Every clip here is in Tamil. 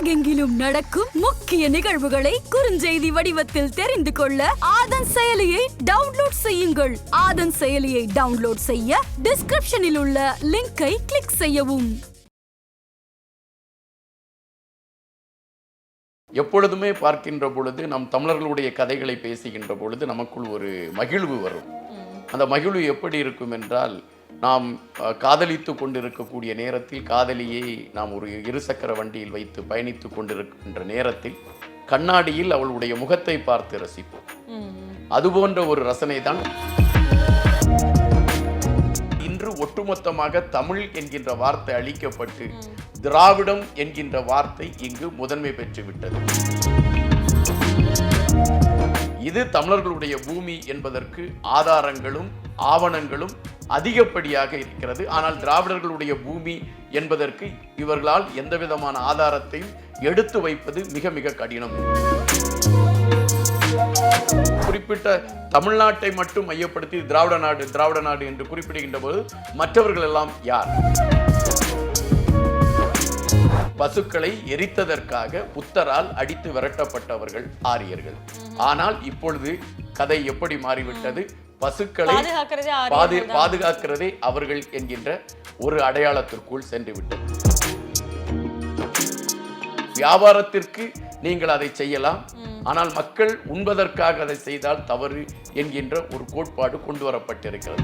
உலகெங்கிலும் நடக்கும் முக்கிய நிகழ்வுகளை குறுஞ்செய்தி வடிவத்தில் தெரிந்து கொள்ள ஆதன் செயலியை டவுன்லோட் செய்யுங்கள். ஆதன் செயலியை டவுன்லோட் செய்ய டிஸ்கிரிப்ஷனில் உள்ள லிங்கை கிளிக் செய்யவும். எப்பொழுதுமே பார்க்கின்ற பொழுது நம் தமிழர்களுடைய கதைகளை பேசுகின்ற பொழுது நமக்குள் ஒரு மகிழ்வு வரும். அந்த மகிழ்வு எப்படி இருக்கும் என்றால், நாம் காதலித்து கொண்டிருக்கக்கூடிய நேரத்தில் காதலியை நாம் ஒரு இருசக்கர வண்டியில் வைத்து பயணித்து கொண்டிருக்கின்ற நேரத்தில் கண்ணாடியில் அவளுடைய முகத்தை பார்த்து ரசிப்போம். அதுபோன்ற ஒரு ரசனை தான் இன்று ஒட்டுமொத்தமாக தமிழ் என்கின்ற வார்த்தை அழிக்கப்பட்டு திராவிடம் என்கின்ற வார்த்தை இங்கு முதன்மை பெற்றுவிட்டது. இது தமிழர்களுடைய பூமி என்பதற்கு ஆதாரங்களும் ஆவணங்களும் அதிகப்படியாக இருக்கிறது. ஆனால் திராவிடர்களுடைய பூமி என்பதற்கு இவர்களால் எந்த விதமான ஆதாரத்தையும் எடுத்து வைப்பது மிக மிக கடினம். குறிப்பிட்ட தமிழ்நாட்டை மட்டும் மையப்படுத்தி திராவிட நாடு என்று குறிப்பிடுகின்ற போது மற்றவர்கள் எல்லாம் யார்? பசுக்களை எரித்ததற்காக புத்தரால் அடித்து விரட்டப்பட்டவர்கள் ஆரியர்கள். ஆனால் இப்பொழுது கதை எப்படி மாறிவிட்டது? பசுக்களை பாதுகாக்கிறதே அவர்கள் என்கின்ற ஒரு அடையாளத்திற்குள் சென்று விட்டது. வியாபாரத்திற்கு நீங்கள் அதை செய்யலாம், ஆனால் மக்கள் உண்பதற்காக அதை செய்தால் தவறு என்கின்ற ஒரு கோட்பாடு கொண்டு வரப்பட்டிருக்கிறது.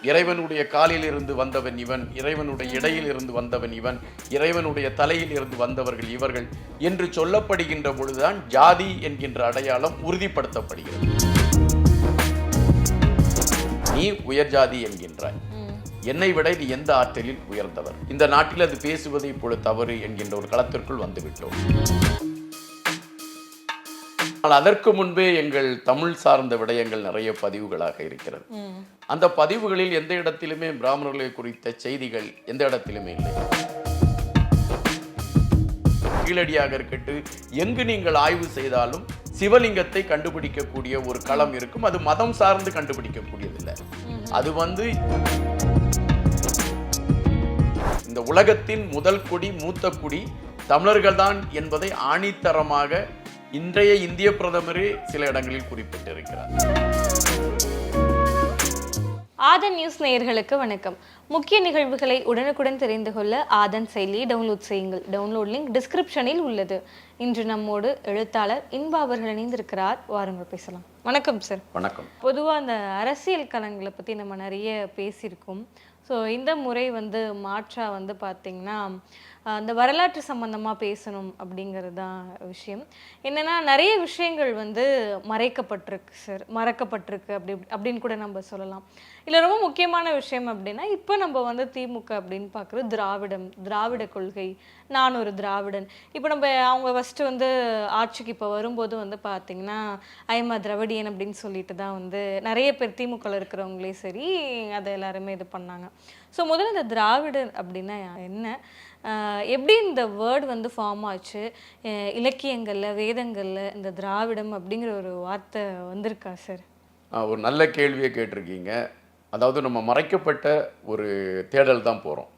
இறைவனுடைய காலில் இருந்து வந்தவன் இவன், இறைவனுடைய இடையில் இருந்து வந்தவன் இவன், இறைவனுடைய தலையில் இருந்து வந்தவர்கள் இவர்கள் என்று சொல்லப்படுகின்ற பொழுதுதான் ஜாதி என்கின்ற அடையாளம் உறுதிப்படுத்தப்படுகிறது. நீ உயர் ஜாதி என்கின்றாய், என்னை விட நீ எந்த ஆற்றலில் உயர்ந்தவர்? இந்த நாட்டில் அது பேசுவது இப்பொழுது தவறு என்கின்ற ஒரு களத்திற்குள் வந்துவிட்டோம். அதற்கு முன்பே எங்கள் தமிழ் சார்ந்த விடயங்கள் நிறைய பதிவுகளாக இருக்கிறது. அந்த பதிவுகளில் எந்த இடத்திலுமே பிராமணர்களை குறித்த செய்திகள் எந்த இடத்திலுமே இல்லை. கீழடியாக இருக்கட்டும், எங்கு நீங்கள் ஆய்வு செய்தாலும் சிவலிங்கத்தை கண்டுபிடிக்கக்கூடிய ஒரு களம் இருக்கும். அது மதம் சார்ந்து கண்டுபிடிக்கக்கூடியதில்லை. அது இந்த உலகத்தின் முதல் குடி மூத்த குடி தமிழர்கள் தான் என்பதை ஆணித்தரமாக இன்றைய இந்திய பிரதமரே சில இடங்களில் குறிப்பிட்டிருக்கிறார். ஆதன் நியூஸ் நேயர்களுக்கு வணக்கம். முக்கிய நிகழ்வுகளை உடனுக்குடன் தெரிந்து கொள்ள ஆதன் செயலியை டவுன்லோட் செய்யுங்கள். டவுன்லோட் லிங்க் டிஸ்கிரிப்ஷனில் உள்ளது. இன்று நம்மோடு எழுத்தாளர் இன்பா அவர்கள் இணைந்திருக்கிறார். வாருங்கள் பேசலாம். வணக்கம் சார். வணக்கம். பொதுவாக அந்த அரசியல் களங்களை பற்றி நம்ம நிறைய பேசியிருக்கோம். ஸோ இந்த முறை மாற்றா பார்த்தீங்கன்னா அந்த வரலாற்று சம்பந்தமாக பேசணும் அப்படிங்கிறது தான் விஷயம். என்னென்னா நிறைய விஷயங்கள் மறைக்கப்பட்டிருக்கு சார், மறக்கப்பட்டிருக்கு அப்படின்னு கூட நம்ம சொல்லலாம். இல்லை ரொம்ப முக்கியமான விஷயம் அப்படின்னா, இப்போ நம்ம திமுக அப்படின்னு பார்க்குறது திராவிட கொள்கை, நான் ஒரு திராவிடன். இப்போ நம்ம அவங்க ஃபஸ்ட்டு ஆட்சிக்கு இப்போ வரும்போது பார்த்திங்கன்னா ஐஎம் திராவிடியன் அப்படின்னு சொல்லிட்டு தான் நிறைய பேர் திமுகவில் இருக்கிறவங்களே சரி அதை எல்லாருமே இது பண்ணாங்க. ஸோ முதல்ல இந்த திராவிடர் அப்படின்னா என்ன, எப்படி இந்த வேர்டு ஃபார்ம் ஆச்சு, இலக்கியங்களில் வேதங்களில் இந்த திராவிடம் அப்படிங்கிற ஒரு வார்த்தை வந்திருக்கா சார்? ஒரு நல்ல கேள்வியை கேட்டிருக்கீங்க. அதாவது நம்ம மறைக்கப்பட்ட ஒரு தேடல் தான் போகிறோம்.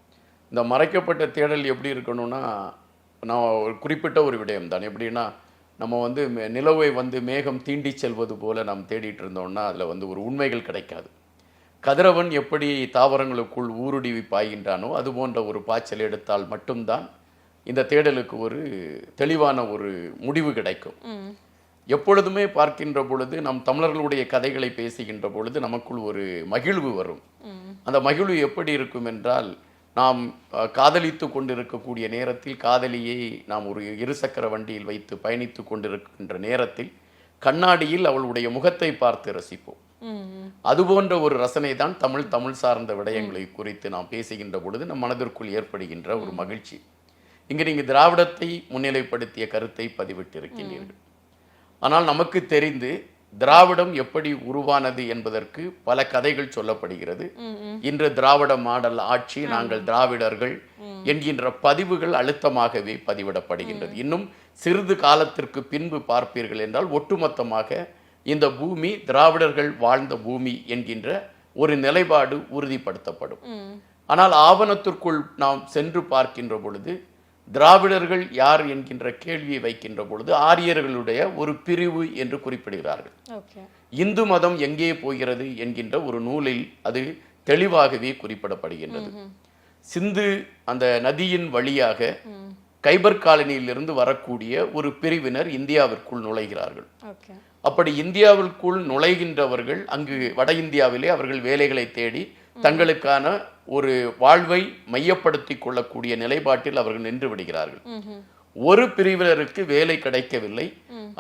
இந்த மறைக்கப்பட்ட தேடல் எப்படி இருக்கணும்னா, நான் ஒரு குறிப்பிட்ட ஒரு விடயம் தான். எப்படின்னா, நம்ம நிலவை மேகம் தீண்டி செல்வது போல் நாம் தேடிட்டு இருந்தோம்னா அதில் ஒரு உண்மைகள் கிடைக்காது. கதிரவன் எப்படி தாவரங்களுக்குள் ஊருடி பாய்கின்றானோ அது போன்ற ஒரு பாய்ச்சல் எடுத்தால் மட்டும்தான் இந்த தேடலுக்கு ஒரு தெளிவான ஒரு முடிவு கிடைக்கும். எப்பொழுதுமே பார்க்கின்ற பொழுது நம் தமிழர்களுடைய கதைகளை பேசுகின்ற பொழுது நமக்குள் ஒரு மகிழ்வு வரும். அந்த மகிழ்வு எப்படி இருக்கும் என்றால், நாம் காதலித்து கொண்டிருக்கக்கூடிய நேரத்தில் காதலியை நாம் ஒரு இருசக்கர வண்டியில் வைத்து பயணித்து கொண்டிருக்கின்ற நேரத்தில் கண்ணாடியில் அவளுடைய முகத்தை பார்த்து ரசிப்போம். அதுபோன்ற ஒரு ரசனை தான் தமிழ் சார்ந்த விடயங்களை குறித்து நாம் பேசுகின்ற பொழுது நம் மனதிற்குள் ஏற்படுகின்ற ஒரு மகிழ்ச்சி. இங்கு நீங்கள் திராவிடத்தை முன்னிலைப்படுத்திய கருத்தை பதிவிட்டிருக்கின்றீர்கள். ஆனால் நமக்கு தெரிந்து திராவிடம் எப்படி உருவானது என்பதற்கு பல கதைகள் சொல்லப்படுகிறது. இன்று திராவிட மாடல் ஆட்சி, நாங்கள் திராவிடர்கள் என்கின்ற பதிவுகள் அழுத்தமாகவே பதிவிடப்படுகின்றது. இன்னும் சிறிது காலத்திற்கு பின்பு பார்ப்பீர்கள் என்றால் ஒட்டுமொத்தமாக இந்த பூமி திராவிடர்கள் வாழ்ந்த பூமி என்கின்ற ஒரு நிலைப்பாடு உறுதிப்படுத்தப்படும். ஆனால் ஆவணத்திற்குள் நாம் சென்று பார்க்கின்ற பொழுது திராவிடர்கள் யார் என்கின்ற கேள்வியை வைக்கின்ற பொழுது ஆரியர்களுடைய ஒரு பிரிவு என்று குறிப்பிடுகிறார்கள். இந்து மதம் எங்கே போகிறது என்கின்ற ஒரு நூலில் அது தெளிவாகவே குறிப்பிடப்படுகின்றது. சிந்து அந்த நதியின் வழியாக கைபர் காலனியிலிருந்து வரக்கூடிய ஒரு பிரிவினர் இந்தியாவிற்குள் நுழைகிறார்கள். அப்படி இந்தியாவிற்குள் நுழைகின்றவர்கள் அங்கு வட இந்தியாவிலே அவர்கள் வேலைகளை தேடி தங்களுக்கான ஒரு வாழ்வை மையப்படுத்தி கொள்ளக்கூடிய நிலைப்பாட்டில் அவர்கள் நின்று விடுகிறார்கள். ஒரு பிரிவினருக்கு வேலை கிடைக்கவில்லை.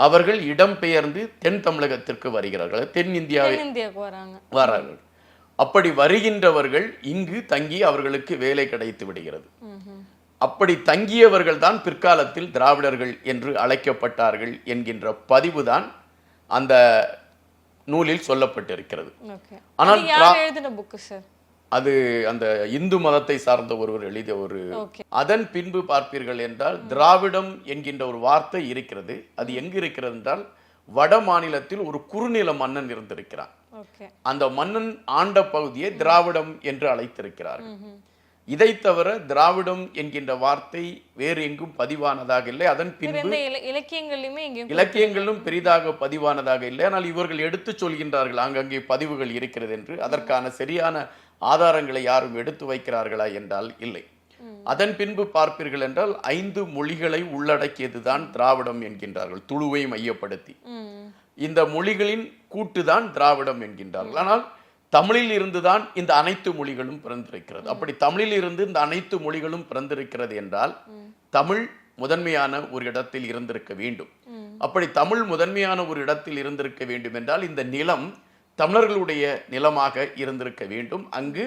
அவர்கள் இடம்பெயர்ந்து தென் தமிழகத்திற்கு வருகிறார்கள், தென் இந்தியாவுக்கு வரார்கள். அப்படி வருகின்றவர்கள் இங்கு தங்கி அவர்களுக்கு வேலை கிடைத்து விடுகிறது. அப்படி தங்கியவர்கள் தான் பிற்காலத்தில் திராவிடர்கள் என்று அழைக்கப்பட்டார்கள் என்கின்ற பதிவுதான் அந்த நூலில் சொல்லப்பட்டிருக்கிறது. ஆனால் அது அந்த இந்து மதத்தை சார்ந்த ஒருவர் எழுதிய ஒரு. அதன் பின்பு பார்ப்பீர்கள் என்றால் திராவிடம் என்கின்ற ஒரு வார்த்தை இருக்கிறது. அது எங்கு இருக்கிறது என்றால் வட மாநிலத்தில் ஒரு குறுநில மன்னன் இருந்திருக்கிறான். அந்த மன்னன் ஆண்ட பகுதியை திராவிடம் என்று அழைத்திருக்கிறார். இதை தவிர திராவிடம் என்கின்ற வார்த்தை வேறு எங்கும் பதிவானதாக இல்லை. அதன் பின்பு இலக்கியங்களிலும் பெரிதாக பதிவானதாக இல்லை. ஆனால் இவர்கள் எடுத்து சொல்கின்றார்கள் அங்கங்கே பதிவுகள் இருக்கிறது என்று. அதற்கான சரியான ஆதாரங்களை யாரும் எடுத்து வைக்கிறார்களா என்றால் இல்லை. அதன் பின்பு பார்ப்பீர்கள் என்றால் 5 மொழிகளை உள்ளடக்கியதுதான் திராவிடம் என்கின்றார்கள், துளுவை மையப்படுத்தி. இந்த மொழிகளின் கூட்டுதான் திராவிடம் என்கின்றார்கள். ஆனால் தமிழில் இருந்துதான் இந்த அனைத்து மொழிகளும் பிறந்திருக்கிறது. அப்படி தமிழில் இருந்து இந்த அனைத்து மொழிகளும் பிறந்திருக்கிறது என்றால் தமிழ் முதன்மையான ஒரு இடத்தில் இருந்திருக்க வேண்டும். அப்படி தமிழ் முதன்மையான ஒரு இடத்தில் இருந்திருக்க வேண்டும் என்றால் இந்த நிலம் தமிழர்களுடைய நிலமாக இருந்திருக்க வேண்டும். அங்கு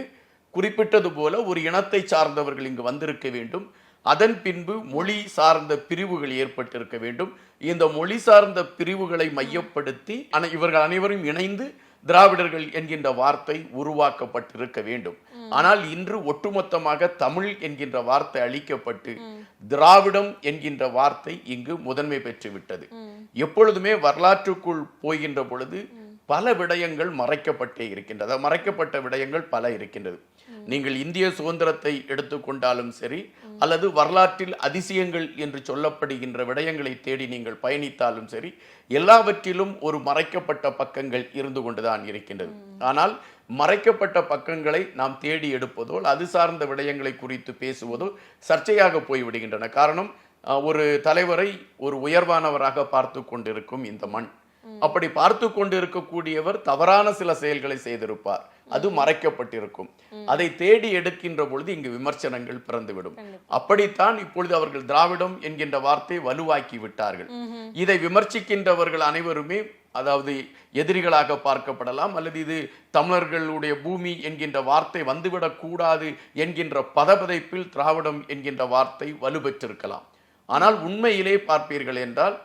குறிப்பிட்டது போல ஒரு இனத்தை சார்ந்தவர்கள் இங்கு வந்திருக்க வேண்டும். அதன் பின்பு மொழி சார்ந்த பிரிவுகள் ஏற்பட்டிருக்க வேண்டும். இந்த மொழி சார்ந்த பிரிவுகளை மையப்படுத்தி இவர்கள் அனைவரும் இணைந்து திராவிடர்கள் என்கின்ற வார்த்தை உருவாக்கப்பட்டிருக்க வேண்டும். ஆனால் இன்று ஒட்டுமொத்தமாக தமிழ் என்கின்ற வார்த்தை அழிக்கப்பட்டு திராவிடம் என்கின்ற வார்த்தை இங்கு முதன்மை பெற்றுவிட்டது. எப்பொழுதுமே வரலாற்றுக்குள் போகின்ற பொழுது பல விடயங்கள் மறைக்கப்பட்டே இருக்கின்றது. மறைக்கப்பட்ட விடயங்கள் பல இருக்கின்றது. நீங்கள் இந்திய சுதந்திரத்தை எடுத்துக்கொண்டாலும் சரி, அல்லது வரலாற்றில் அதிசயங்கள் என்று சொல்லப்படுகின்ற விடயங்களை தேடி நீங்கள் பயணித்தாலும் சரி, எல்லாவற்றிலும் ஒரு மறைக்கப்பட்ட பக்கங்கள் இருந்து கொண்டுதான் இருக்கின்றது. ஆனால் மறைக்கப்பட்ட பக்கங்களை நாம் தேடி எடுப்பதோ அது சார்ந்த விடயங்களை குறித்து பேசுவதோ சர்ச்சையாக போய்விடுகின்றன. காரணம், ஒரு தலைவரை ஒரு உயர்வானவராக பார்த்து கொண்டிருக்கும் இந்த மண். அப்படி பார்த்து கொண்டு இருக்கக்கூடியவர் தவறான சில செயல்களை செய்திருப்பார், அது மறைக்கப்பட்டிருக்கும். அதை தேடி எடுக்கின்ற பொழுது இங்கு விமர்சனங்கள் பிறந்துவிடும். அப்படித்தான் இப்பொழுது அவர்கள் திராவிடம் என்கின்ற வார்த்தை வலுவாக்கி விட்டார்கள். இதை விமர்சிக்கின்றவர்கள் அனைவருமே அதாவது எதிரிகளாக பார்க்கப்படலாம், அல்லது இது தமிழர்களுடைய பூமி என்கின்ற வார்த்தை வந்துவிடக் கூடாது என்கின்ற பதபதைப்பில் திராவிடம் என்கின்ற வார்த்தை வலுப்பெற்றிருக்கலாம். ஆனால் உண்மையிலே பார்ப்பீர்கள் என்றால்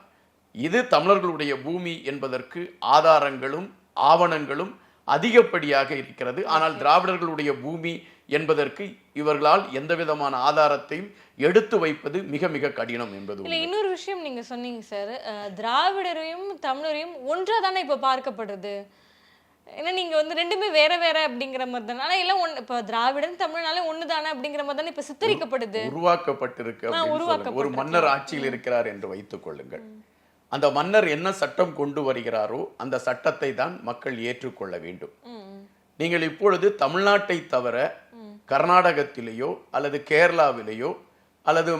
இது தமிழர்களுடைய பூமி என்பதற்கு ஆதாரங்களும் ஆவணங்களும் அதிகப்படியாக இருக்கிறது. ஆனால் திராவிடர்களுடைய பூமி என்பதற்கு இவர்களால் எந்த விதமான ஆதாரத்தையும் எடுத்து வைப்பது மிக மிக கடினம் என்பது. இன்னொரு விஷயம் நீங்க சொன்னீங்க சார், திராவிடரையும் தமிழரையும் ஒன்றா தானே இப்ப பார்க்கப்படுறது. ஏன்னா நீங்க ரெண்டுமே வேற வேற அப்படிங்கிற மாதிரி தானே, ஆனால் எல்லாம் ஒன்று. இப்போ திராவிடன் தமிழ்னாலே ஒன்று தானே அப்படிங்கிற மாதிரி தானே இப்போ சித்தரிக்கப்படுது, உருவாக்கப்பட்டிருக்கு. ஒரு மன்னர் ஆட்சியில் இருக்கிறார் என்று வைத்துக் கொள்ளுங்கள். அந்த மன்னர் என்ன சட்டம் கொண்டு வருகிறாரோ அந்த சட்டத்தை தான் மக்கள் ஏற்றுக்கொள்ள வேண்டும். நீங்கள் இப்பொழுது தமிழ்நாட்டை தவிர கர்நாடகத்திலேயோ அல்லது கேரளாவிலேயோ அல்லது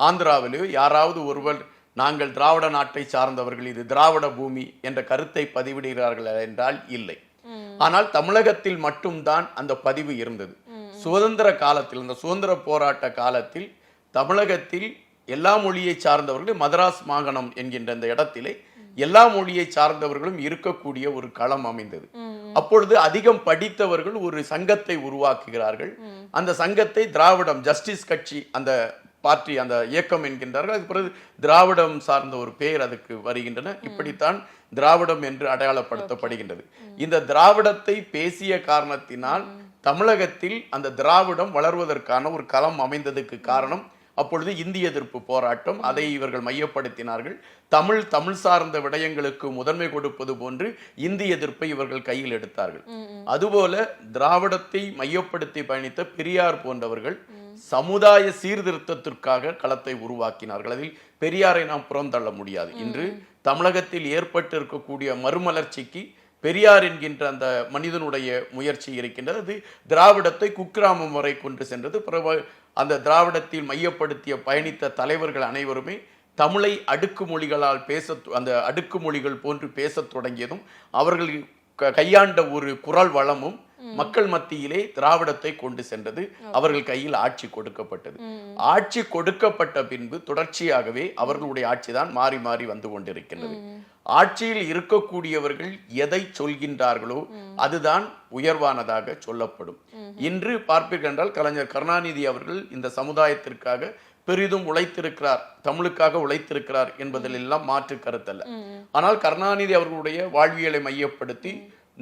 ஆந்திராவிலேயோ யாராவது ஒருவர் நாங்கள் திராவிட நாட்டை சார்ந்தவர்கள், இது திராவிட பூமி என்ற கருத்தை பதிவிடுகிறார்கள் என்றால் இல்லை. ஆனால் தமிழகத்தில் மட்டும்தான் அந்த பதிவு இருந்தது. சுதந்திர காலத்தில், அந்த சுதந்திர போராட்ட காலத்தில் தமிழகத்தில் எல்லா மொழியை சார்ந்தவர்களும் மதராஸ் மாகாணம் என்கின்ற இந்த இடத்திலே எல்லா மொழியை சார்ந்தவர்களும் இருக்கக்கூடிய ஒரு களம் அமைந்தது. அப்பொழுது அதிகம் படித்தவர்கள் ஒரு சங்கத்தை உருவாக்குகிறார்கள். அந்த சங்கத்தை திராவிடம் ஜஸ்டிஸ் கட்சி அந்த பார்ட்டி அந்த இயக்கம் என்கின்றார்கள். அதுக்கு பிறகு திராவிடம் சார்ந்த ஒரு பெயர் அதுக்கு வருகின்றன. இப்படித்தான் திராவிடம் என்று அடையாளப்படுத்தப்படுகின்றது. இந்த திராவிடத்தை பேசிய காரணத்தினால் தமிழகத்தில் அந்த திராவிடம் வளர்வதற்கான ஒரு களம் அமைந்ததுக்கு காரணம் அப்பொழுது இந்திய எதிர்ப்பு போராட்டம், அதை இவர்கள் மையப்படுத்தினார்கள். தமிழ் சார்ந்த விடயங்களுக்கு முதன்மை கொடுப்பது போன்று இந்திய எதிர்ப்பை இவர்கள் கையில் எடுத்தார்கள். அதுபோல திராவிடத்தை மையப்படுத்தி பயணித்த பெரியார் போன்றவர்கள் சமுதாய சீர்திருத்தத்திற்காக களத்தை உருவாக்கினார்கள். அதில் பெரியாரை நாம் புறந்தள்ள முடியாது. இன்று தமிழகத்தில் ஏற்பட்டு இருக்கக்கூடிய மறுமலர்ச்சிக்கு பெரியார் என்கின்ற அந்த மனிதனுடைய முயற்சி இருக்கின்றது. அது திராவிடத்தை குக்கிராமம் வரை கொண்டு சென்றது. அந்த திராவிடத்தில் மையப்படுத்திய பயணித்த தலைவர்கள் அனைவருமே தமிழை அடுக்குமொழிகளால் அந்த அடுக்குமொழிகள் போன்று பேசத் தொடங்கியதும் அவர்கள் கையாண்ட ஒரு குரல் வளமும் மக்கள் மத்தியிலே திராவிடத்தை கொண்டு சென்றது. அவர்கள் கையில் ஆட்சி கொடுக்கப்பட்டது. ஆட்சி கொடுக்கப்பட்ட பின்பு தொடர்ச்சியாகவே அவர்களுடைய ஆட்சிதான் மாறி மாறி வந்து கொண்டிருக்கின்றது. ஆட்சியில் இருக்கக்கூடியவர்கள் எதை சொல்கின்றார்களோ அதுதான் உயர்வானதாக சொல்லப்படும். இன்று பார்ப்பீர்கள் என்றால் கலைஞர் கருணாநிதி அவர்கள் இந்த சமுதாயத்திற்காக பெரிதும் உழைத்திருக்கிறார், தமிழுக்காக உழைத்திருக்கிறார் என்பதில் எல்லாம் மாற்று கருத்தல்ல. ஆனால் கருணாநிதி அவர்களுடைய வாழ்வியலை மையப்படுத்தி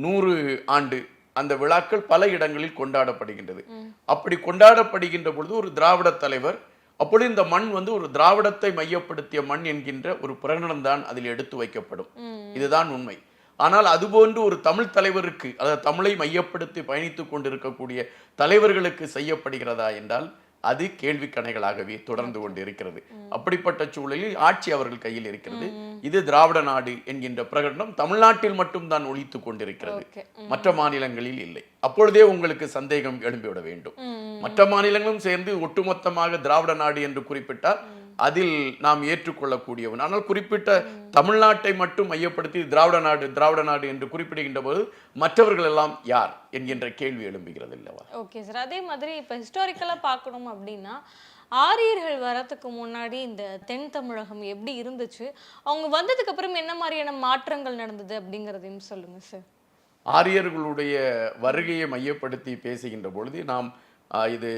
100 ஆண்டு அந்த விழாக்கள் பல இடங்களில் கொண்டாடப்படுகின்றது. அப்படி கொண்டாடப்படுகின்ற பொழுது ஒரு திராவிட தலைவர், அப்பொழுது இந்த மண் ஒரு திராவிடத்தை மையப்படுத்திய மண் என்கின்ற ஒரு பிரகடனம் தான் அதில் எடுத்து வைக்கப்படும். இதுதான் உண்மை. ஆனால் அதுபோன்று ஒரு தமிழ் தலைவருக்கு, அதாவது தமிழை மையப்படுத்தி பயணித்துக் கொண்டிருக்கக்கூடிய தலைவர்களுக்கு செய்யப்படுகிறதா என்றால் அது கேள்விக்கணைகளாகவே தொடர்ந்து கொண்டு இருக்கிறது. அப்படிப்பட்ட சூழலில் ஆட்சி அவர்கள் கையில் இருக்கிறது. இது திராவிட நாடு என்கின்ற பிரகடனம் தமிழ்நாட்டில் மட்டும் தான் ஒலித்துக் கொண்டிருக்கிறது, மற்ற மாநிலங்களில் இல்லை. அப்பொழுதே உங்களுக்கு சந்தேகம் எழும்பிவிட வேண்டும். மற்ற மாநிலங்களும் சேர்ந்து ஒட்டுமொத்தமாக திராவிட நாடு என்று குறிப்பிட்டால் அதில் நாம் ஏற்றுக்கொள்ளக்கூடியவன். ஆனால் குறிப்பிட்ட தமிழ்நாட்டை மட்டும் மையப்படுத்தி திராவிட நாடு என்று குறிப்பிடுகின்ற போது மற்றவர்கள் எல்லாம் யார் என்கின்ற கேள்வி எழும்புகிறது இல்லவா? Okay sir. அதே மாதிரி இப்ப ஹிஸ்டாரிக்கலா பார்க்கணும் அப்படின்னா ஆரியர்கள் வரதுக்கு முன்னாடி இந்த தென் தமிழகம் எப்படி இருந்துச்சு, அவங்க வந்ததுக்கு அப்புறம் என்ன மாதிரியான மாற்றங்கள் நடந்தது அப்படிங்கறதையும் சொல்லுங்க சார். ஆரியர்களுடைய வருகையை மையப்படுத்தி பேசுகின்ற பொழுது நாம் இது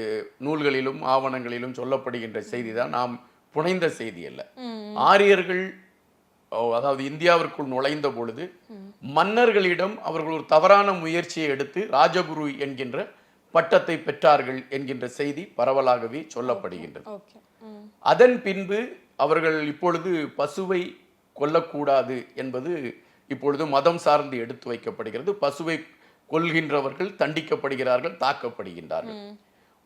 நூல்களிலும் ஆவணங்களிலும் சொல்லப்படுகின்ற செய்தி தான், நாம் புனைந்த செய்தி அல்ல. ஆரியர்கள் அதாவது இந்தியாவிற்குள் நுழைந்த பொழுது மன்னர்களிடம் அவர்கள் ஒரு தவறான முயற்சியை எடுத்து ராஜகுரு என்கின்ற பட்டத்தை பெற்றார்கள் என்கின்ற செய்தி பரவலாகவே சொல்லப்படுகின்றது. அதன் பின்பு அவர்கள் இப்பொழுது பசுவை கொல்லக்கூடாது என்பது இப்பொழுது மதம் சார்ந்து எடுத்து வைக்கப்படுகிறது. பசுவை கொல்கின்றவர்கள் தண்டிக்கப்படுகிறார்கள், தாக்கப்படுகின்றார்கள்.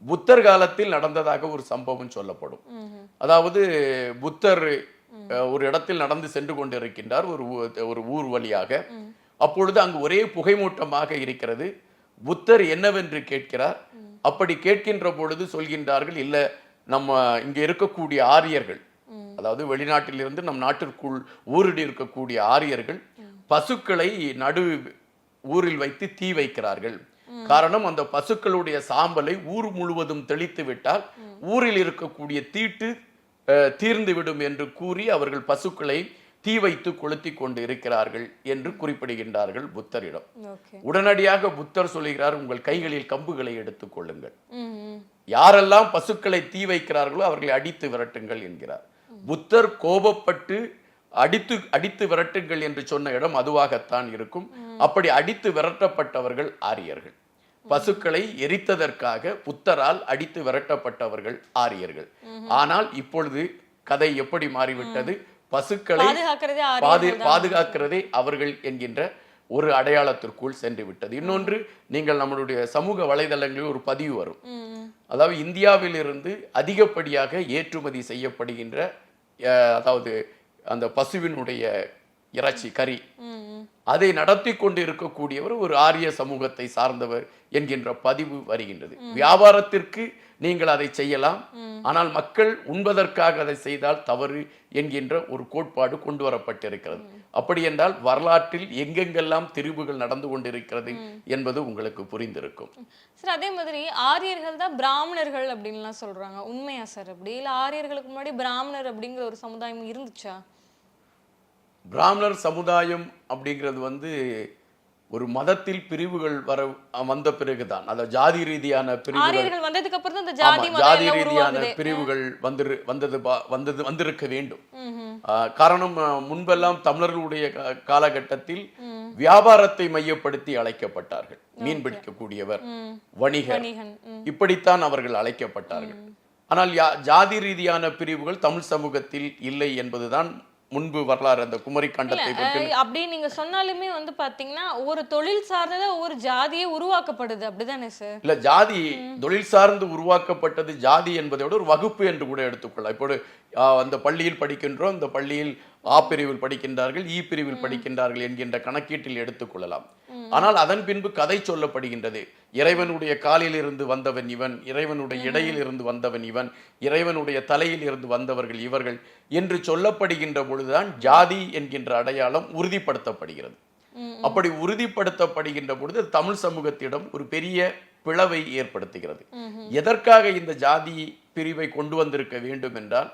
புத்தர் காலத்தில் நடந்ததாக ஒரு சம்பவம் சொல்லப்படும். அதாவது புத்தர் ஒரு இடத்தில் நடந்து சென்று கொண்டிருக்கின்றார், ஒரு ஊர் வழியாக. அப்பொழுது அங்கு ஒரே புகைமூட்டமாக இருக்கிறது. புத்தர் என்னவென்று கேட்கிறார். அப்படி கேட்கின்ற பொழுது சொல்கின்றார்கள், இல்ல நம்ம இங்க இருக்கக்கூடிய ஆரியர்கள், அதாவது வெளிநாட்டிலிருந்து நம் நாட்டிற்குள் ஊரில் இருக்கக்கூடிய ஆரியர்கள் பசுக்களை நடு ஊரில் வைத்து தீ வைக்கிறார்கள். காரணம், அந்த பசுக்களுடைய சாம்பலை ஊர் முழுவதும் தெளித்து விட்டால் ஊரில் இருக்கக்கூடிய தீட்டு தீர்ந்து விடும் என்று கூறி அவர்கள் பசுக்களை தீ வைத்து கொளுத்தி கொண்டு இருக்கிறார்கள் என்று குறிப்பிடுகின்றார்கள் புத்தரிடம். உடனடியாக புத்தர் சொல்லுகிறார், உங்கள் கைகளில் கம்புகளை எடுத்துக் கொள்ளுங்கள், யாரெல்லாம் பசுக்களை தீ வைக்கிறார்களோ அவர்களை அடித்து விரட்டுங்கள் என்கிறார். புத்தர் கோபப்பட்டு அடித்து விரட்டுங்கள் என்று சொன்ன இடம் அதுவாகத்தான் இருக்கும். அப்படி அடித்து விரட்டப்பட்டவர்கள் ஆரியர்கள். பசுக்களை எரித்ததற்காக புத்தரால் அடித்து விரட்டப்பட்டவர்கள் ஆரியர்கள். ஆனால் இப்பொழுது கதை எப்படி மாறிவிட்டது? பசுக்களை பாதுகாக்கிறதே அவர்கள் என்கின்ற ஒரு அடையாளத்திற்குள் சென்று விட்டது. இன்னொன்று, நீங்கள் நம்மளுடைய சமூக வலைதளங்களில் ஒரு பதிவு வரும். அதாவது இந்தியாவில் இருந்து அதிகப்படியாக ஏற்றுமதி செய்யப்படுகின்ற, அதாவது அந்த பசுவினுடைய இறைச்சி கறி, அதை நடத்தி கொண்டு இருக்கக்கூடியவர் ஒரு ஆரிய சமூகத்தை சார்ந்தவர் என்கின்ற பதிவு வருகின்றது. வியாபாரத்திற்கு நீங்கள் அதை செய்யலாம், ஆனால் மக்கள் உண்பதற்காக அதை செய்தால் தவறு என்கின்ற ஒரு கோட்பாடு கொண்டு வரப்பட்டிருக்கிறது. அப்படி என்றால் வரலாற்றில் எங்கெங்கெல்லாம் திரிவுகள் நடந்து கொண்டிருக்கிறது என்பது உங்களுக்கு புரிந்திருக்கும். சார், அதே மாதிரி ஆரியர்கள் தான் பிராமணர்கள் அப்படின்லாம் சொல்றாங்க, உண்மையா சார்? அப்படி இல்லை ஆரியர்களுக்கு முன்னாடி பிராமணர் அப்படிங்கிற ஒரு சமுதாயம் இருந்துச்சா? பிராமணர் சமுதாயம் அப்படிங்கிறது ஒரு மதத்தில் பிரிவுகள் வந்த பிறகுதான், அதாவது ஜாதி ரீதியான பிரிவுகள் வந்ததுக்கு அப்புறம் தான் ஜாதி ரீதியான பிரிவுகள் வந்திருக்க வேண்டும். காரணம், முன்பெல்லாம் தமிழர்களுடைய காலகட்டத்தில் வியாபாரத்தை மையப்படுத்தி அழைக்கப்பட்டார்கள். மீன் பிடிக்கக்கூடியவர், வணிகர், இப்படித்தான் அவர்கள் அழைக்கப்பட்டார்கள். ஆனால் ஜாதி ரீதியான பிரிவுகள் தமிழ் சமூகத்தில் இல்லை என்பதுதான் முன்பு வரலாறு. அந்த குமரி கண்டத்தை அப்படி நீங்க சொன்னாலுமே வந்து பாத்தீங்கன்னா ஒரு தொழில் சார்ந்ததா ஒரு ஜாதியே உருவாக்கப்படுது, அப்படிதானே சார்? இல்ல, ஜாதி தொழில் சார்ந்து உருவாக்கப்பட்டது. ஜாதி என்பதை விட ஒரு வகுப்பு என்று கூட எடுத்துக்கொள்ளலாம். இப்போ அந்த பள்ளியில் படிக்கின்றோம், இந்த பள்ளியில் ஆ பிரிவில் படிக்கின்றார்கள், இ பிரிவில் படிக்கின்றார்கள் என்கின்ற கணக்கீட்டில் எடுத்துக்கொள்ளலாம். ஆனால் அதன் பின்பு கதை சொல்லப்படுகின்றது. இறைவனுடைய காலில் இருந்து வந்தவன் இவன், இறைவனுடைய இடையில் இருந்து வந்தவன் இவன், இறைவனுடைய தலையில் இருந்து வந்தவர்கள் இவர்கள் என்று சொல்லப்படுகின்ற பொழுதுதான் ஜாதி என்கின்ற அடையாளம் உறுதிப்படுத்தப்படுகிறது. அப்படி உறுதிப்படுத்தப்படுகின்ற பொழுது தமிழ் சமூகத்திடம் ஒரு பெரிய பிளவை ஏற்படுத்துகிறது. எதற்காக இந்த ஜாதி பிரிவை கொண்டு வந்திருக்க வேண்டும் என்றால்,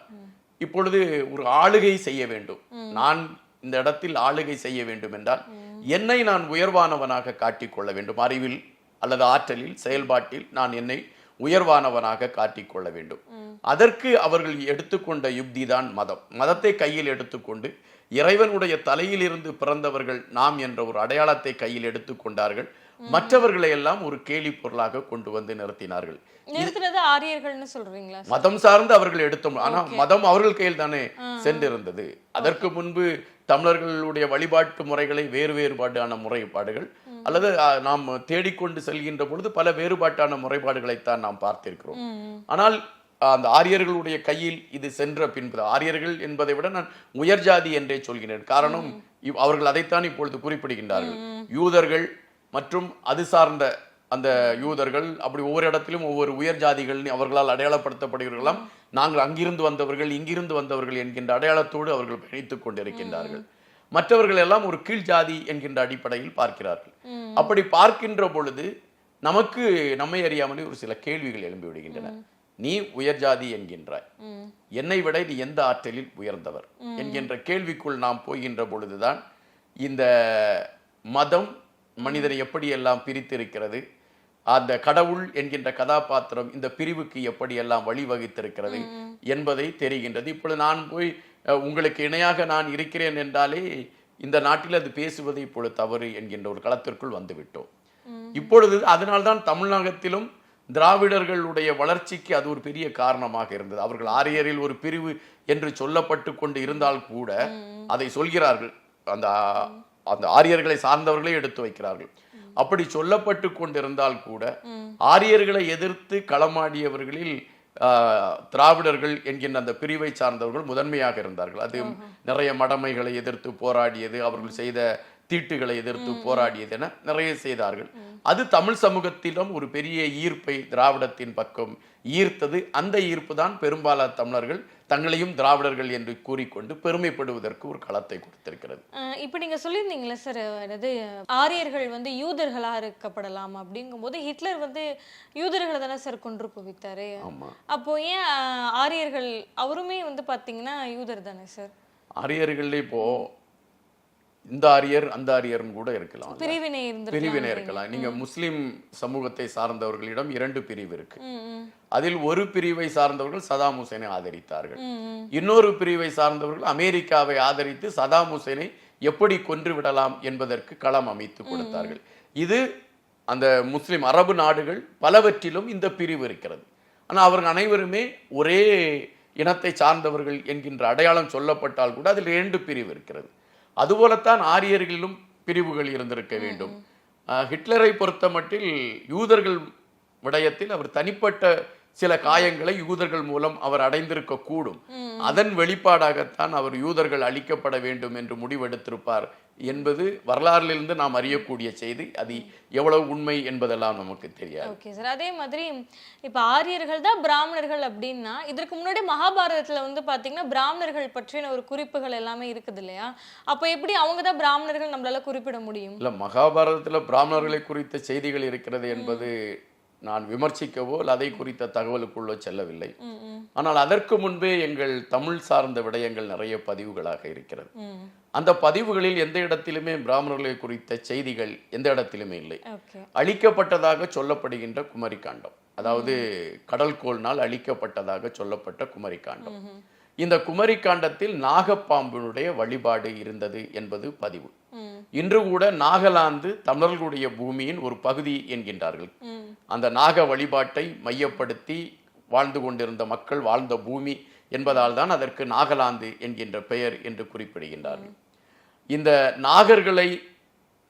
இப்பொழுது ஒரு ஆளுகை செய்ய வேண்டும், நான் இந்த இடத்தில் ஆளுகை செய்ய வேண்டும் என்றால் என்னை நான் உயர்வானவனாக காட்டிக்கொள்ள வேண்டும். அறிவில் அல்லது ஆற்றலில், செயல்பாட்டில் நான் என்னை உயர்வானவனாக காட்டிக்கொள்ள வேண்டும். அதற்கு அவர்கள் எடுத்துக்கொண்ட யுக்தி தான் மதம். மதத்தை கையில் எடுத்துக்கொண்டு இறைவனுடைய தலையில் இருந்து பிறந்தவர்கள் நாம் என்ற ஒரு அடையாளத்தை கையில் எடுத்துக்கொண்டார்கள். மற்றவர்களை எல்லாம் ஒரு கேலி பொருளாக கொண்டு வந்து நிறுத்தினார்கள். நிறுத்தினது ஆரியர்கள்னு சொல்றீங்களா? மதம் சார்ந்து அவர்கள் எடுத்தோம். ஆனா மதம் அவர்கள் கையில் தானே சென்றிருந்தது. அதற்கு முன்பு தமிழர்களுடைய வழிபாட்டு முறைகளை வேறுபாடான முறைப்பாடுகள் அல்லது நாம் தேடிக்கொண்டு செல்கின்ற பொழுது பல வேறுபாட்டான முறைப்பாடுகளைத்தான் நாம் பார்த்திருக்கிறோம். ஆனால் அந்த ஆரியர்களுடைய கையில் இது சென்ற பின்பு, ஆரியர்கள் என்பதை விட நான் உயர் ஜாதி என்றே சொல்கிறேன். காரணம், அவர்கள் அதைத்தான் இப்பொழுது குறிப்பிடுகின்றார்கள். யூதர்கள் மற்றும் அது சார்ந்த அந்த யூதர்கள் அப்படி ஒவ்வொரு இடத்திலும் ஒவ்வொரு உயர் ஜாதிகள் அவர்களால் அடையாளப்படுத்தப்படுகிறார்களாம். நாங்கள் அங்கிருந்து வந்தவர்கள், இங்கிருந்து வந்தவர்கள் என்கின்ற அடையாளத்தோடு அவர்கள் பயணித்துக் கொண்டிருக்கின்றார்கள். மற்றவர்கள் எல்லாம் ஒரு கீழ் ஜாதி என்கின்ற அடிப்படையில் பார்க்கிறார்கள். அப்படி பார்க்கின்ற பொழுது நமக்கு நம்மை அறியாமலே ஒரு சில கேள்விகள் எழும்பி விடுகின்றன. நீ உயர் ஜாதி என்கின்றாய், என்னை விட நீ எந்த ஆற்றலில் உயர்ந்தவர் என்கின்ற கேள்விக்குள் நாம் போகின்ற பொழுதுதான் இந்த மதம் மனிதனை எப்படியெல்லாம் பிரித்திருக்கிறது, அந்த கடவுள் என்கின்ற கதாபாத்திரம் இந்த பிரிவுக்கு எப்படியெல்லாம் வழிவகுத்திருக்கிறது என்பதை தெரிகின்றது. இப்பொழுது நான் போய் உங்களுக்கு இணையாக நான் இருக்கிறேன் என்றாலே இந்த நாட்டில் அது பேசுவது இப்பொழுது தவறு என்கின்ற ஒரு களத்திற்குள் வந்துவிட்டோம். இப்பொழுது அதனால்தான் தமிழகத்திலும் திராவிடர்களுடைய வளர்ச்சிக்கு அது ஒரு பெரிய காரணமாக இருந்தது. அவர்கள் ஆரியரில் ஒரு பிரிவு என்று சொல்லப்பட்டு கொண்டு இருந்தால் கூட அதை சொல்கிறார்கள், அந்த அந்த ஆரியர்களை சார்ந்தவர்களே எடுத்து வைக்கிறார்கள். அப்படி சொல்லப்பட்டு கொண்டிருந்தால் கூட ஆரியர்களை எதிர்த்து களமாடியவர்களில் திராவிடர்கள் என்கின்ற அந்த பிரிவை சார்ந்தவர்கள் முதன்மையாக இருந்தார்கள். அது நிறைய மடமைகளை எதிர்த்து போராடியது, அவர்கள் செய்த தீட்டுகளை எதிர்த்து போராடியது என நிறைய செய்தார்கள். அது தமிழ் சமூகத்திலும் ஒரு பெரிய ஈர்ப்பை திராவிடத்தின் பக்கம் ஈர்த்தது. அந்த ஈர்ப்பு தான் பெரும்பாலான தமிழர்கள் தங்களையும் திராவிடர்கள் என்று கூறிக்கொண்டு பெருமைப்படுவதற்கு ஒரு களத்தை கொடுத்திருக்கிறது. இப்ப நீங்க சொல்லியிருந்தீங்களா சார், அதாவது ஆரியர்கள் வந்து யூதர்களா இருக்கப்படலாம் அப்படிங்கும் போது ஹிட்லர் வந்து யூதர்களை தானே சார் கொன்று குவித்தாரு. அப்போ ஏன் ஆரியர்கள், அவருமே வந்து பாத்தீங்கன்னா யூதர் தானே சார்? ஆரியர்கள் இப்போ இந்த ஆரியர் அந்த ஆரியர்னு கூட இருக்கலாம், பிரிவினை இருக்கலாம். நீங்க முஸ்லிம் சமூகத்தை சார்ந்தவர்களிடம் 2 பிரிவு இருக்கு. அதில் ஒரு பிரிவை சார்ந்தவர்கள் சதாம் ஹுசைனை ஆதரித்தார்கள், இன்னொரு பிரிவை சார்ந்தவர்கள் அமெரிக்காவை ஆதரித்து சதாம் ஹுசைனை எப்படி கொன்று விடலாம் என்பதற்கு களம் அமைத்து கொடுத்தார்கள். இது அந்த முஸ்லிம் அரபு நாடுகள் பலவற்றிலும் இந்த பிரிவு இருக்கிறது. ஆனால் அவர்கள் அனைவருமே ஒரே இனத்தை சார்ந்தவர்கள் என்கின்ற அடையாளம் சொல்லப்பட்டால் கூட அதில் 2 பிரிவு இருக்கிறது. அதுபோலத்தான் ஆரியர்களிலும் பிரிவுகள் இருந்திருக்க வேண்டும். ஹிட்லரை பொறுத்த மட்டில் யூதர்கள் விடயத்தில் அவர் தனிப்பட்ட சில காயங்களை யூதர்கள் மூலம் அவர் அடைந்திருக்க கூடும். அதன் வெளிப்பாடாகத்தான் அவர் யூதர்கள் அழிக்கப்பட வேண்டும் என்று முடிவெடுத்திருப்பார் என்பது வரலாறிலிருந்து நாம் அறியக்கூடிய செய்தி. அது எவ்வளவு உண்மை என்பதெல்லாம் நமக்கு தெரியாது. Okay sir. அதே மாதிரி இப்ப ஆரியர்கள் தான் பிராமணர்கள் அப்படின்னா, இதற்கு முன்னாடி மகாபாரதத்துல வந்து பாத்தீங்கன்னா பிராமணர்கள் பற்றின ஒரு குறிப்புகள் எல்லாமே இருக்குது இல்லையா? அப்ப எப்படி அவங்க தான் பிராமணர்கள் நம்மளால குறிப்பிட முடியும்? இல்ல, மகாபாரதத்துல பிராமணர்களை குறித்த செய்திகள் இருக்கிறது என்பது நான் விமர்சிக்கவோ அதை குறித்த தகவலுக்குள்ளோ செல்லவில்லை. ஆனால் அதற்கு முன்பே எங்கள் தமிழ் சார்ந்த விடயங்கள் நிறைய பதிவுகளாக இருக்கிறது. அந்த பதிவுகளில் எந்த இடத்திலுமே பிராமணர்களை குறித்த செய்திகள் எந்த இடத்திலுமே இல்லை. அழிக்கப்பட்டதாக சொல்லப்படுகின்ற குமரிக்காண்டம், அதாவது கடல்கோள்னால் அழிக்கப்பட்டதாக சொல்லப்பட்ட குமரிக்காண்டம், இந்த குமரிக்காண்டத்தில் நாகப்பாம்பினுடைய வழிபாடு இருந்தது என்பது பதிவு. இன்று கூட நாகாலாந்து தமிழர்களுடைய பூமியின் ஒரு பகுதி என்கின்றார்கள். அந்த நாக வழிபாட்டை மையப்படுத்தி வாழ்ந்து கொண்டிருந்த மக்கள் வாழ்ந்த பூமி என்பதால் தான் அதற்கு நாகாலாந்து என்கின்ற பெயர் என்று குறிப்பிடுகின்றார்கள். இந்த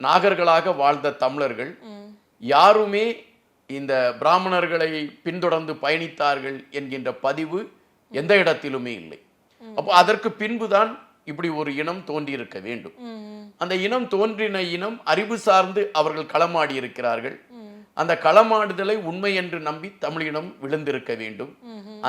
நாகர்களாக வாழ்ந்த தமிழர்கள் யாருமே இந்த பிராமணர்களை பின்தொடர்ந்து பயணித்தார்கள் என்கின்ற பதிவு எந்த இடத்திலுமே இல்லை. அப்போ அதற்கு பின்புதான் இப்படி ஒரு இனம் தோன்றியிருக்க வேண்டும். அந்த இனம் தோன்றின இனம் அறிவு சார்ந்து அவர்கள் களமாடி இருக்கிறார்கள். அந்த களமாடுதலை உண்மை என்று நம்பி தமிழினம் விழுந்திருக்க வேண்டும்.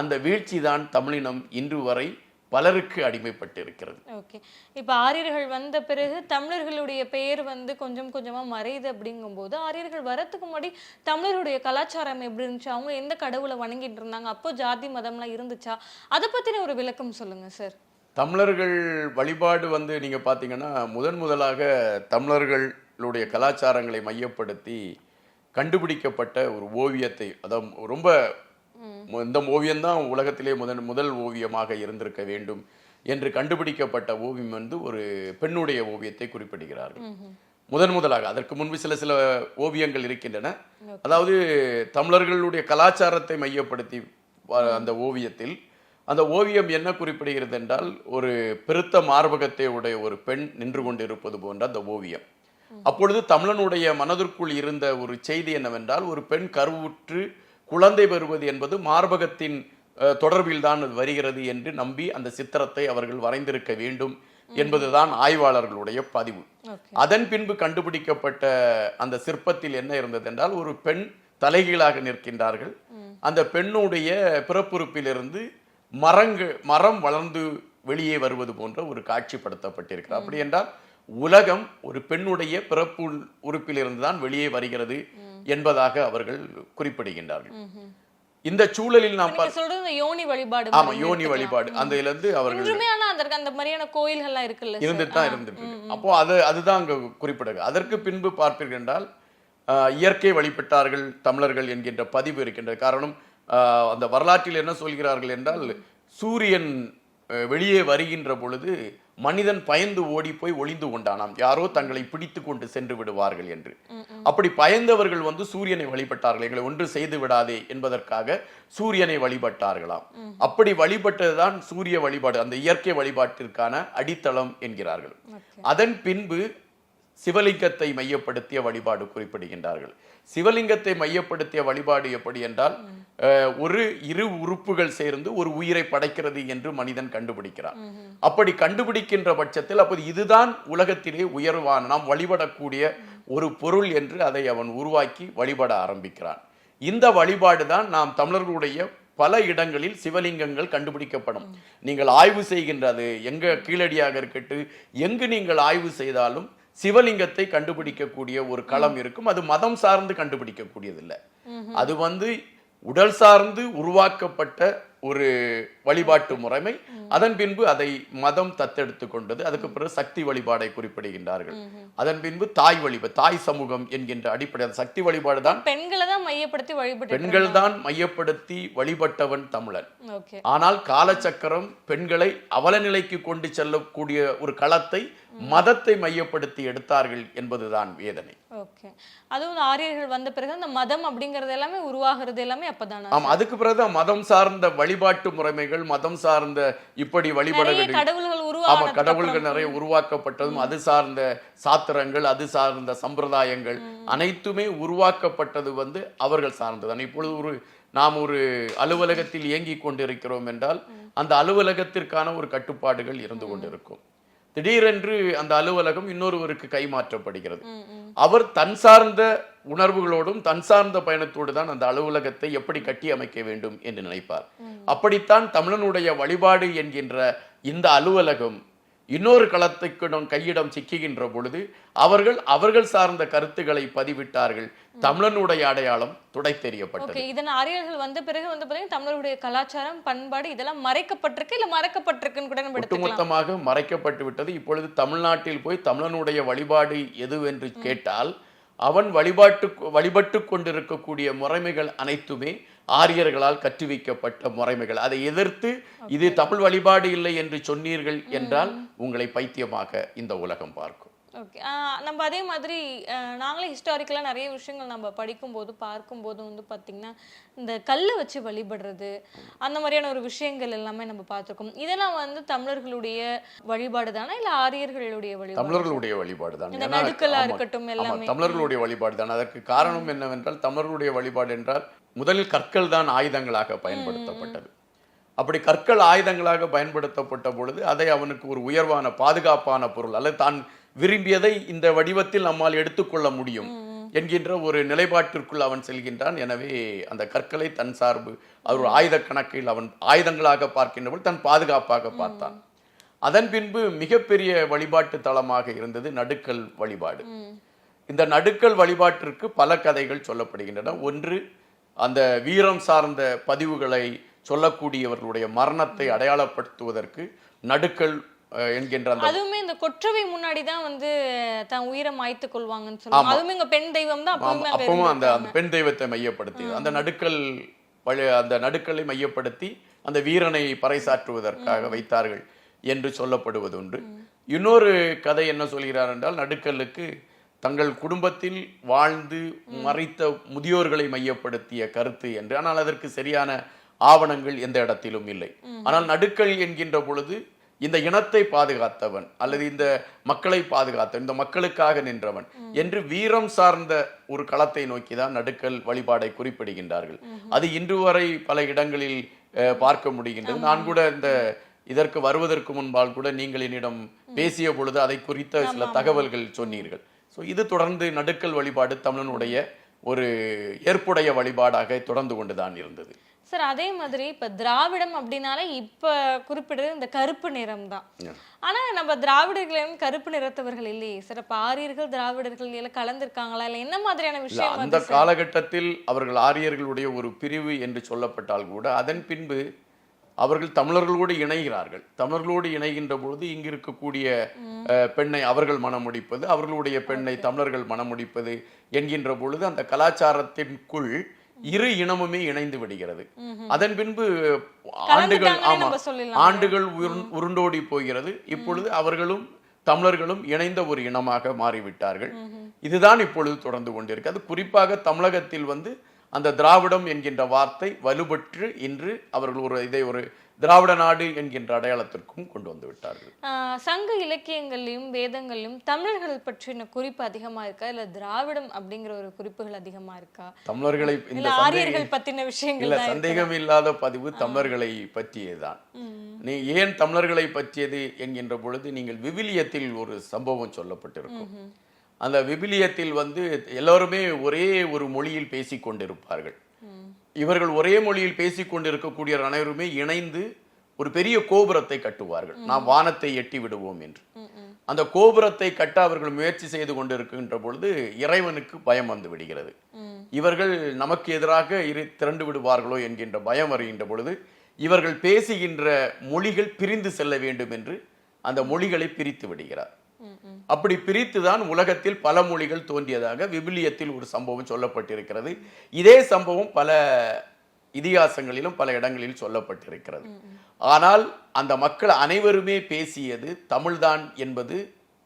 அந்த வீழ்ச்சி தான் தமிழினம் இன்று வரை பலருக்கு அடிமைப்பட்டிருக்கிறது. ஓகே, இப்போ ஆரியர்கள் வந்த பிறகு தமிழர்களுடைய பெயர் வந்து கொஞ்சம் கொஞ்சமா மறையுது. அப்படிங்கும்போது ஆரியர்கள் வரத்துக்கு முன்னாடி தமிழருடைய கலாச்சாரம் எப்படி இருந்துச்சு, அவங்க எந்த கடவுளை வணங்கிட்டு இருந்தாங்க, அப்போ ஜாதி மதம்லாம் இருந்துச்சா, அதை பத்தின ஒரு விளக்கம் சொல்லுங்க சார். தமிழர்கள் வழிபாடு வந்து நீங்க பாத்தீங்கன்னா முதலாக தமிழர்களுடைய கலாச்சாரங்களை மையப்படுத்தி கண்டுபிடிக்கப்பட்ட ஒரு ஓவியத்தை, அதாவது ரொம்ப இந்த ஓவியம்தான் உலகத்திலே முதல் ஓவியமாக இருந்திருக்க வேண்டும் என்று கண்டுபிடிக்கப்பட்ட ஓவியம் வந்து ஒரு பெண்ணுடைய ஓவியத்தை குறிப்பிடுகிறார்கள். முதலாக அதற்கு முன்பு சில ஓவியங்கள் இருக்கின்றன. அதாவது தமிழர்களுடைய கலாச்சாரத்தை மையப்படுத்தி அந்த ஓவியத்தில் அந்த ஓவியம் என்ன குறிப்பிடுகிறது என்றால், ஒரு பெருத்த மார்பகத்தை உடைய ஒரு பெண் நின்று கொண்டு இருப்பது போன்ற அந்த ஓவியம். அப்பொழுது தமிழனுடைய மனதிற்குள் இருந்த ஒரு செய்தி என்னவென்றால், ஒரு பெண் கருவுற்று குழந்தை பெறுவது என்பது மார்பகத்தின் தொடர்பில் தான் வருகிறது என்று நம்பி அந்த சித்திரத்தை அவர்கள் வரைந்திருக்க வேண்டும் என்பதுதான் ஆய்வாளர்களுடைய பதிவு. அதன் பின்பு கண்டுபிடிக்கப்பட்ட அந்த சிற்பத்தில் என்ன இருந்தது என்றால், ஒரு பெண் தலைகீழாக நிற்கின்றார்கள். அந்த பெண்ணுடைய பிறப்புறுப்பிலிருந்து மரம் வளர்ந்து வெளியே வருவது போன்ற ஒரு காட்சிப்படுத்தப்பட்டிருக்கிறது. அப்படி என்றால் உலகம் ஒரு பெண்ணுடைய பிறப்பு உறுப்பிலிருந்து தான் வெளியே வருகிறது என்பதாக அவர்கள் குறிப்பிடுகின்றார்கள். இந்த சூழலில் நாம் சொல்றது யோனி வழிபாடு. ஆமா, யோனி வழிபாடு அந்த இருந்து அவர்கள் அந்த மாதிரியான கோயில்கள்லாம் இருக்குல்ல, இருந்துட்டு தான் இருந்துட்டு. அப்போ அதுதான் அங்க குறிப்பிடுங்க. அதற்கு பின்பு பார்ப்பீர்கள் என்றால் இயற்கை வழிபட்டார்கள் தமிழர்கள் என்கின்ற பதிவு இருக்கின்றது. காரணம், அந்த வரலாற்றில் என்ன சொல்கிறார்கள் என்றால், சூரியன் வெளியே வருகின்ற பொழுது மனிதன் பயந்து ஓடி போய் ஒளிந்து கொண்டானாம், யாரோ தங்களை பிடித்து கொண்டு சென்று விடுவார்கள் என்று. அப்படி பயந்தவர்கள் வந்து சூரியனை வழிபட்டார்கள், எங்களை ஒன்று செய்து விடாதே என்பதற்காக சூரியனை வழிபட்டார்களாம். அப்படி வழிபட்டதுதான் சூரிய வழிபாடு, அந்த இயற்கை வழிபாட்டிற்கான அடித்தளம் என்கிறார்கள். அதன் பின்பு சிவலிங்கத்தை மையப்படுத்திய வழிபாடு குறிப்பிடுகின்றார்கள். சிவலிங்கத்தை மையப்படுத்திய வழிபாடு எப்படி என்றால், இரு உறுப்புகள் சேர்ந்து ஒரு உயிரை படைக்கிறது என்று மனிதன் கண்டுபிடிக்கிறான். அப்படி கண்டுபிடிக்கின்ற பட்சத்தில் அப்போது இதுதான் உலகத்திலே உயர்வான நாம் வழிபடக்கூடிய ஒரு பொருள் என்று அதை அவன் உருவாக்கி வழிபட ஆரம்பிக்கிறான். இந்த வழிபாடு தான் நாம் தமிழர்களுடைய பல இடங்களில் சிவலிங்கங்கள் கண்டுபிடிக்கப்படும். நீங்கள் ஆய்வு செய்கின்றது எங்க கீழடியாக இருக்கட்டும், எங்கு நீங்கள் ஆய்வு செய்தாலும் சிவலிங்கத்தை கண்டுபிடிக்கக்கூடிய ஒரு களம் இருக்கும். அது மதம் சார்ந்து கண்டுபிடிக்கக்கூடியதில்லை, அது வந்து உடல் சார்ந்து உருவாக்கப்பட்ட ஒரு வழிபாட்டு முறைமை. அதன் பின்பு அதை மதம் தத்தெடுத்து கொண்டது. அதுக்கு பிறகு சக்தி வழிபாடை குறிப்பிடுகின்றார்கள். அதன் பின்பு தாய் சமூகம் என்கின்ற அடிப்படை சக்தி வழிபாடு தான் பெண்கள் தான் மையப்படுத்தி வழிபட்டவன் தமிழன். ஆனால் காலச்சக்கரம் பெண்களை அவல நிலைக்கு கொண்டு செல்லக்கூடிய ஒரு களத்தை மதத்தை மையப்படுத்தி எடுத்தார்கள் என்பதுதான் வேதனை. அதுவும் ஆரியர்கள் வந்த பிறகு அந்த மதம் அப்படிங்கிறது எல்லாமே உருவாகிறது எல்லாமே அப்பதானே. ஆமா, அதுக்கு பிறகு மதம் சார்ந்த வழிபாட்டு முறைமைகள், மதம் சார்ந்த இப்படி வழிபட கடவுள்கள் நிறைய உருவாக்கப்பட்டதும், அது சார்ந்த சாத்திரங்கள், அது சார்ந்த சம்பிரதாயங்கள் அனைத்துமே உருவாக்கப்பட்டது வந்து அவர்கள் சார்ந்ததான். இப்பொழுது நாம் ஒரு அலுவலகத்தில் இயங்கிக் கொண்டிருக்கிறோம் என்றால் அந்த அலுவலகத்திற்கான ஒரு கட்டுப்பாடுகள் இருந்து கொண்டிருக்கும். திடீரென்று அந்த அலுவலகம் இன்னொருவருக்கு கைமாற்றப்படுகிறது. அவர் தன் சார்ந்த உணர்வுகளோடும் தன் சார்ந்த பயணத்தோடு தான் அந்த அலுவலகத்தை எப்படி கட்டி அமைக்க வேண்டும் என்று நினைப்பார். அப்படித்தான் தமிழனுடைய வழிபாடு என்கின்ற இந்த அலுவலகம் இன்னொரு களத்துக்கு கையிடம் சிக்குகின்ற பொழுது அவர்கள் சார்ந்த கருத்துக்களை பதிவிட்டார்கள். தமிழனுடைய அடையாளம் துடை தெரியப்பட்டது. இதன் ஆரியர்கள் வந்த பிறகு தமிழருடைய கலாச்சாரம், பண்பாடு இதெல்லாம் மறைக்கப்பட்டிருக்கு, இல்ல மறக்கப்பட்டிருக்குன்னு கூட ஒட்டுமொத்தமாக மறைக்கப்பட்டு விட்டது. இப்பொழுது தமிழ்நாட்டில் போய் தமிழனுடைய வழிபாடு எதுவென்று கேட்டால் அவன் வழிபட்டு கொண்டிருக்கக்கூடிய முறைமைகள் அனைத்துமே ஆரியர்களால் கற்றுவிக்கப்பட்ட முறைமைகள். அதை எதிர்த்து இது தமிழ் வழிபாடு இல்லை என்று சொன்னீர்கள் என்றால் உங்களை பைத்தியமாக இந்த உலகம் பார்க்கும். ஓகே. நம்ம அதே மாதிரி நாங்களே ஹிஸ்டாரிக்கலாக நிறைய விஷயங்கள் நம்ம படிக்கும்போது பார்க்கும்போது வந்து பார்த்திங்கன்னா இந்த கல்லை வச்சு வழிபடுறது அந்த மாதிரியான ஒரு விஷயங்கள் எல்லாமே நம்ம பார்த்துருக்கோம். இதெல்லாம் வந்து தமிழர்களுடைய வழிபாடு தானே இல்லை ஆரியர்களுடைய வழிபாடு? தமிழர்களுடைய வழிபாடு தான். இந்த நடுக்கலாக இருக்கட்டும் எல்லாமே தமிழர்களுடைய வழிபாடு தான். அதற்கு காரணம் என்னவென்றால் தமிழர்களுடைய வழிபாடு என்றால் முதலில் கற்கள் தான் ஆயுதங்களாக பயன்படுத்தப்பட்டது. அப்படி கற்கள் ஆயுதங்களாக பயன்படுத்தப்பட்ட பொழுது அதை அவனுக்கு ஒரு உயர்வான பாதுகாப்பான பொருள் அல்லது தான் விரும்பியதை இந்த வடிவத்தில் நம்மால் எடுத்துக்கொள்ள முடியும் என்கின்ற ஒரு நிலைப்பாட்டிற்குள் அவன் செல்கின்றான். எனவே அந்த கற்களை தன் சார்பு அவர் ஆயுத கணக்கில் அவன் ஆயுதங்களாக பார்க்கின்றபோது தன் பாதுகாப்பாக பார்த்தான். அதன் பின்பு மிகப்பெரிய வழிபாட்டு தலமாக இருந்தது நடுக்கல் வழிபாடு. இந்த நடுக்கல் வழிபாட்டிற்கு பல கதைகள் சொல்லப்படுகின்றன. ஒன்று, அந்த வீரம் சார்ந்த பதிவுகளை சொல்லக்கூடியவர்களுடைய மரணத்தை அடையாளப்படுத்துவதற்கு நடுக்கல் என்கின்ற அந்த அதுவுமே இந்த கொற்றவை முன்னாடி தான் வந்து தன் உயிரை மாய்த்து கொள்வாங்கன்னு சொல்லுவாங்க. அதுவுமே இங்க பெண் தெய்வம் தான் அப்பவும் அந்த பெண் தெய்வத்தை மையப்படுத்தி அந்த நடுக்கல்லை மையப்படுத்தி அந்த வீரனை பறைசாற்றுவதற்காக வைத்தார்கள் என்று சொல்லப்படுவது உண்டு. இன்னொரு கதை என்ன சொல்கிறார் என்றால், நடுக்கல்லுக்கு தங்கள் குடும்பத்தில் வாழ்ந்து மறைத்த முதியோர்களை மையப்படுத்திய கருத்து என்று. ஆனால் அதற்கு சரியான ஆவணங்கள் எந்த இடத்திலும் இல்லை. ஆனால் நடுக்கல் என்கின்ற பொழுது இந்த இனத்தை பாதுகாத்தவன் அல்லது இந்த மக்களை பாதுகாத்தவன், இந்த மக்களுக்காக நின்றவன் என்று வீரம் சார்ந்த ஒரு களத்தை நோக்கிதான் நடுக்கல் வழிபாடை குறிப்பிடுகின்றார்கள். அது இன்று வரை பல இடங்களில் பார்க்க முடிகின்றது. நான் கூட இதற்கு வருவதற்கு முன்பால் கூட நீங்கள் என்னிடம் பேசிய பொழுது அதை குறித்த சில தகவல்கள் சொன்னீர்கள். ஸோ இது தொடர்ந்து நடுக்கல் வழிபாடு தமிழனுடைய ஒரு ஏற்புடைய வழிபாடாக தொடர்ந்து கொண்டுதான் இருந்தது. சார், அதே மாதிரி இப்ப திராவிடம் அப்படின்னாலே இப்ப குறிப்பிடுறது இந்த கருப்பு நிறம் தான். ஆனா நம்ம திராவிடர்களையும் கருப்பு நிறத்தவர்கள் இல்லையே சார். அப்ப ஆரியர்கள் திராவிடர்கள் எல்லாம் கலந்திருக்காங்களா இல்ல என்ன மாதிரியான விஷயம்? அந்த காலகட்டத்தில் அவர்கள் ஆரியர்களுடைய ஒரு பிரிவு என்று சொல்லப்பட்டால் கூட அதன் பின்பு அவர்கள் தமிழர்களோடு இணைகிறார்கள். தமிழர்களோடு இணைகின்ற பொழுது இங்கு இருக்கக்கூடிய பெண்ணை அவர்கள் மணமுடிப்பது, அவர்களுடைய பெண்ணை தமிழர்கள் மணமுடிப்பது என்கின்ற பொழுது அந்த கலாச்சாரத்திற்குள் இரு இனமுமே இணைந்து விடுகிறது. அதன் பின்பு ஆண்டுகள் உருண்டோடி போகிறது. இப்பொழுது அவர்களும் தமிழர்களும் இணைந்த ஒரு இனமாக மாறிவிட்டார்கள். இதுதான் இப்பொழுது தொடர்ந்து கொண்டிருக்கு. அது குறிப்பாக தமிழகத்தில் அந்த திராவிடம் என்கின்ற வார்த்தை வலுப்பெற்று இன்று அவர்கள் இதை ஒரு திராவிட நாடு என்கின்ற அடையாளத்திற்கும் கொண்டு வந்து விட்டார்கள். சங்க இலக்கியங்களையும் வேதங்களையும் தமிழர்கள் பற்றின குறிப்பு அதிகமா இருக்கா இல்ல திராவிடம் அப்படிங்கிற ஒரு குறிப்புகள் அதிகமா இருக்கா? தமிழர்களை ஆரியர்கள் பத்தின விஷயங்கள் இல்ல, சந்தேகம் இல்லாத பதிவு தமிழர்களை பற்றியதுதான். நீ ஏன் தமிழர்களை பற்றியது என்கின்ற பொழுது நீங்கள் விவிலியத்தில் ஒரு சம்பவம் சொல்லப்பட்டிருக்கும். அந்த விவிலியத்தில் எல்லோருமே ஒரே ஒரு மொழியில் பேசிக் கொண்டிருப்பார்கள். இவர்கள் ஒரே மொழியில் பேசிக் கொண்டிருக்கக்கூடிய அனைவருமே இணைந்து ஒரு பெரிய கோபுரத்தை கட்டுவார்கள். நாம் வானத்தை எட்டி விடுவோம் என்று. அந்த கோபுரத்தை கட்ட அவர்கள் முயற்சி செய்து கொண்டிருக்கின்ற பொழுது இறைவனுக்கு பயம் வந்து விடுகிறது. இவர்கள் நமக்கு எதிராக திரண்டு விடுவார்களோ என்கின்ற பயம் வருகின்ற பொழுது இவர்கள் பேசுகின்ற மொழிகள் பிரிந்து செல்ல வேண்டும் என்று அந்த மொழிகளை பிரித்து விடுகிறார். அப்படி பிரித்துதான் உலகத்தில் பல மொழிகள் தோன்றியதாக விவிலியத்தில் ஒரு சம்பவம் சொல்லப்பட்டிருக்கிறது. இதே சம்பவம் பல இதிகாசங்களிலும் பல இடங்களில் சொல்லப்பட்டிருக்கிறது. ஆனால் அந்த மக்கள் அனைவருமே பேசியது தமிழ்தான் என்பது,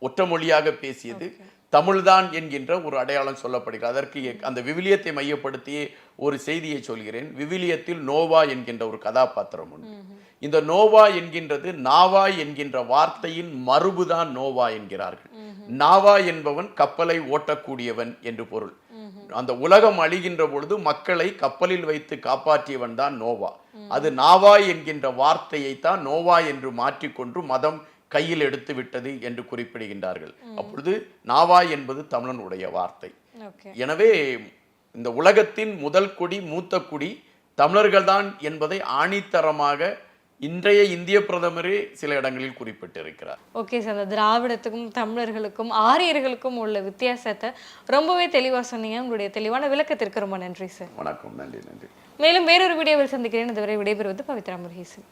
ஒற்ற மொழியாக பேசியது தமிழ்தான் என்கின்ற ஒரு அடையாளம் சொல்லப்படுகிறது. அதற்கு அந்த விவிலியத்தை மையப்படுத்தியே ஒரு செய்தியை சொல்கிறேன். விவிலியத்தில் நோவா என்கின்ற ஒரு கதாபாத்திரம் உண்டு. இந்த நோவா என்கின்றது நாவா என்கின்ற வார்த்தையின் மறுபுதான் நோவா என்கிறார்கள். நாவா என்பவன் கப்பலை ஓட்டக்கூடியவன் என்று பொருள். அந்த உலகம் அழிகின்ற பொழுது மக்களை கப்பலில் வைத்து காப்பாற்றியவன் தான் நோவா. அது நாவா என்கின்ற வார்த்தையை தான் நோவா என்று மாற்றிக்கொண்டு மதம் கையில் எடுத்து விட்டது என்று குறிப்பிடுகின்றார்கள். அப்பொழுது நாவா என்பது தமிழனுடைய வார்த்தை. எனவே இந்த உலகத்தின் முதல் குடி, மூத்த குடி தமிழர்கள் தான் என்பதை ஆணித்தரமாக இன்றைய இந்திய பிரதமரே சில இடங்களில் குறிப்பிட்டிருக்கிறார். ஓகே சார், அந்த திராவிடத்துக்கும் தமிழர்களுக்கும் ஆரியர்களுக்கும் உள்ள வித்தியாசத்தை ரொம்பவே தெளிவாக சொன்னீங்க. உங்களுடைய தெளிவான விளக்கத்திற்கு ரொம்ப நன்றி சார். வணக்கம். நன்றி. மேலும் வேறொரு வீடியோவில் சந்திக்கிறேன். இதுவரை விடைபெறுவது பவித்ரா முருகேசன்.